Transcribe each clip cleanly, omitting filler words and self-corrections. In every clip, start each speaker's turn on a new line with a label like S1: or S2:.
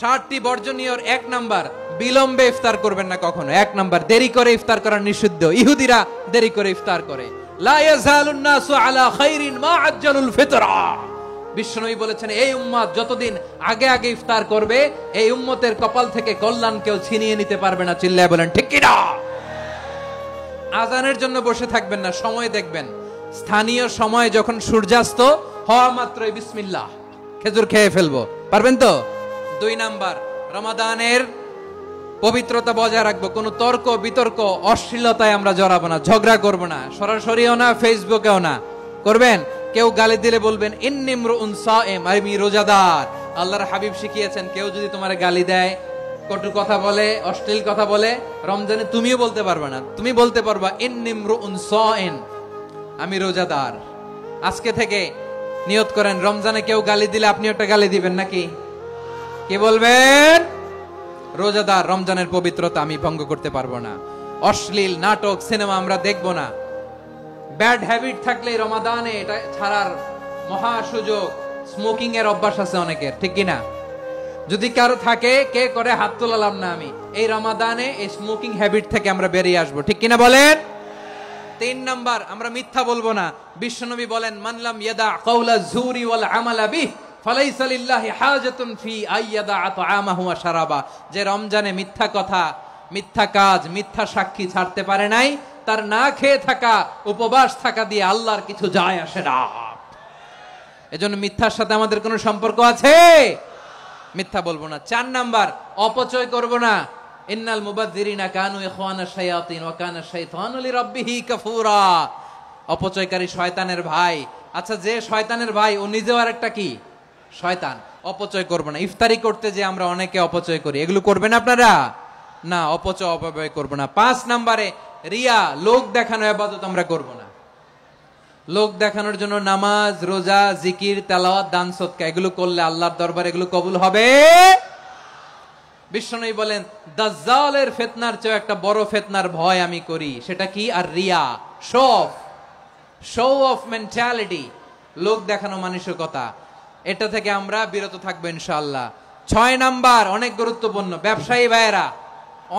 S1: 60টি বর্জনীয়র 1 number, বিলম্বে ইফতার করবেন না কখনো। 1 নাম্বার, দেরি করে ইফতার করা নিষিদ্ধ। ইহুদিরা দেরি করে ইফতার করে। লা ইয়াজালুন নাসু আলা খাইরিন মা আজ্জালুল ফিতরা। বিশ্বনবী বলেছেন, এই উম্মত যতদিন আগে আগে ইফতার করবে, এই উম্মতের কপাল থেকে কল্যাণ কেউ ছিনিয়ে নিতে পারবে না। চিল্লায় বলেন ঠিক কি না? আজানের জন্য বসে থাকবেন না, সময় দেখবেন। স্থানীয় সময় যখন সূর্যাস্ত হওয়া মাত্রই বিসমিল্লাহ, খেজুর খেয়ে ফেলবো। পারবেন তো? 2 নাম্বার, রমাদানের পবিত্রতা বজায় রাখবো। কোনো তর্ক বিতর্ক অশ্লীলতায় আমরা জড়াবো না, ঝগড়া করবো না, সরাসরিও না, ফেসবুকেও না। করবেন? কেউ গালি দিলে বলবেন ইন্নী ইমরুউন সায়েম, আমি রোজাদার। আল্লাহর হাবিব শিখিয়েছেন, কেউ যদি তোমার গালি দেয়, কটু কথা বলে, অশ্লীল কথা বলে, রমজানে তুমিও বলতে পারবে না। তুমি বলতে পারবা ইন্নী ইমরুউন সায়েম, আমি রোজাদার। আজকে থেকে নিয়ত করেন, রমজানে কেউ গালি দিলে আপনি একটা গালি দিবেন নাকি? কি বলবেন? রোজাদার, রমজানের পবিত্রতা আমি ভঙ্গ করতে পারবো না। অশ্লীল নাটক সিনেমা আমরা দেখবো না। ব্যাড হ্যাবিট থাকলে রমাদানে এটা ছাড়ার মহা সুযোগ। স্মোকিং এর অভ্যাস আছে অনেকের, ঠিক কিনা? যদি কারো থাকে, কে করে হাত তোলালাম না আমি। এই রমাদানে এই স্মোকিং হ্যাবিট থেকে আমরা বেরিয়ে আসবো, ঠিক কিনা বলেন? 3 নাম্বার, আমরা মিথ্যা বলবো না। বিশ্বনবী বলেন, মানলাম ইয়াদা কাওলা যুরি ওয়াল আমালা বিহি ফালাইসা লিল্লাহি হাজাতুন ফি আইয়াদা আতআমাহু ওয়া শারাবা। যে রমজানে মিথ্যা কথা, মিথ্যা কাজ, মিথ্যা সাক্ষী ছাড়তে পারে নাই, তার না খেয়ে থাকা, উপবাস থাকা দিয়ে আল্লাহর কিছু যায় আসে না। এজন্য মিথ্যার সাথে আমাদের কোনো সম্পর্ক আছে? মিথ্যা বলবো না। 4 নাম্বার, অপচয় করব না। ইন্নাল মুবাযযিরিনা কানু ইখওয়ানাশ শায়াতিন ওয়া কানা শাইতানু লিরাব্বিহি কাফুরা। অপচয়কারী শয়তানের ভাই। আচ্ছা, যে শয়তানের ভাই, ও নিজেও আরেকটা কি? শয়তান। অপচয় করব না। ইফতারি করতে যে আমরা অনেকে অপচয় করি, এগুলো করবেন আপনারা না। অপচয় অপব্যয় করব না। 5 নাম্বারে, রিয়া, লোক দেখানো ইবাদত আমরা করব না। লোক দেখানোর জন্য নামাজ, রোজা, জিকির, তেলাওয়াত, দান সদকা এগুলো করলে আল্লাহর দরবারে এগুলো কবুল হবে। বিশ্বনবী বলেন, দাজ্জালের ফিতনার চেয়ে একটা বড় ফিতনার ভয় আমি করি। সেটা কি? আর রিয়া, শো অফ মেন্টালিটি, লোক দেখানো মানসিকতা। এটা থেকে আমরা বিরত থাকবো ইনশাআল্লাহ। 6 নাম্বার, অনেক গুরুত্বপূর্ণ। ব্যবসায়ী ভাইয়েরা,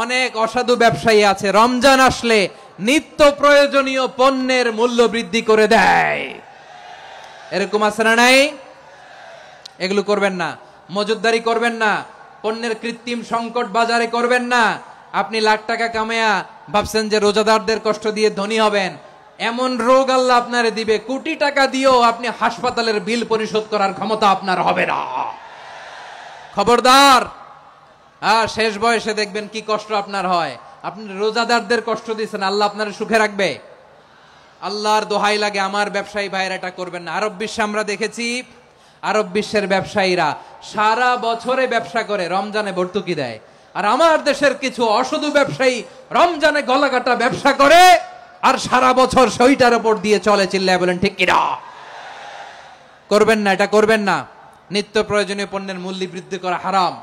S1: অনেক অসাধু ব্যবসায়ী আছে, রমজান আসলে নিত্য প্রয়োজনীয় পণ্যের মূল্য বৃদ্ধি করে দেয়। এরকম আছে না নাই? এগুলো করবেন না। মজুদদারি করবেন না। পণ্যের কৃত্রিম সংকট বাজারে করবেন না। আপনি লাখ টাকা কামায়া ভাবছেন যে রোজাদারদের কষ্ট দিয়ে ধনী হবেন। এমন রোগ আল্লাহ আপনারে দিবে, কোটি টাকা দিয়েও আপনি হাসপাতালের বিল পরিশোধ করার ক্ষমতা আপনার হবে না। খবরদার। শেষ বয়সে দেখবেন কি কষ্ট আপনার হয়। আপনি রোজাদারদের কষ্ট দিচ্ছেন, আল্লাহ আপনার সুখে রাখবে? আল্লাহর দোহাই লাগে, আমার ব্যবসায়ী ভাইয়েরা এটা করবেন না। আরব বিশ্বে আমরা দেখেছি, আরব বিশ্বের ব্যবসায়ীরা সারা বছরে ব্যবসা করে, রমজানে ভর্তুকি দেয়। আর আমার দেশের কিছু অসাধু ব্যবসায়ী রমজানে গলাকাটা ব্যবসা করে আর সারা বছর সইটার উপর দিয়ে চলে। চিল্লায় বলেন ঠিক কিনা? করবেন না, এটা করবেন না। নিত্য প্রয়োজনীয় পণ্যের মূল্য বৃদ্ধি করা হারাম।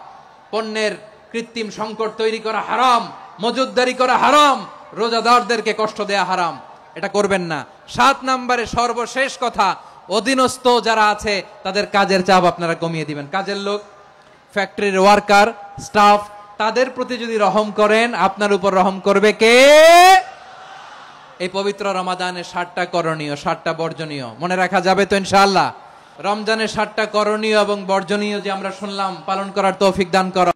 S1: পণ্যের কৃত্রিম সংকট তৈরি করা হারাম। মজুদদারি করা হারাম। রোজাদারদেরকে কষ্ট দেয়া হারাম। এটা করবেন না। 7 নাম্বারে সর্বশেষ কথা, অধীনস্থ যারা আছে তাদের কাজের চাপ আপনারা কমিয়ে দিবেন। কাজের লোক, ফ্যাক্টরির ওয়ার্কার, স্টাফ, তাদের প্রতি যদি রহম করেন, আপনার উপর রহম করবে কে? এই পবিত্র রমাদানে 7টা করণীয়, 7টা বর্জনীয় মনে রাখা যাবে তো ইনশাআল্লাহ? রমজানের 7টা করণীয় এবং বর্জনীয় যে আমরা শুনলাম, পালন করার তৌফিক দান করো।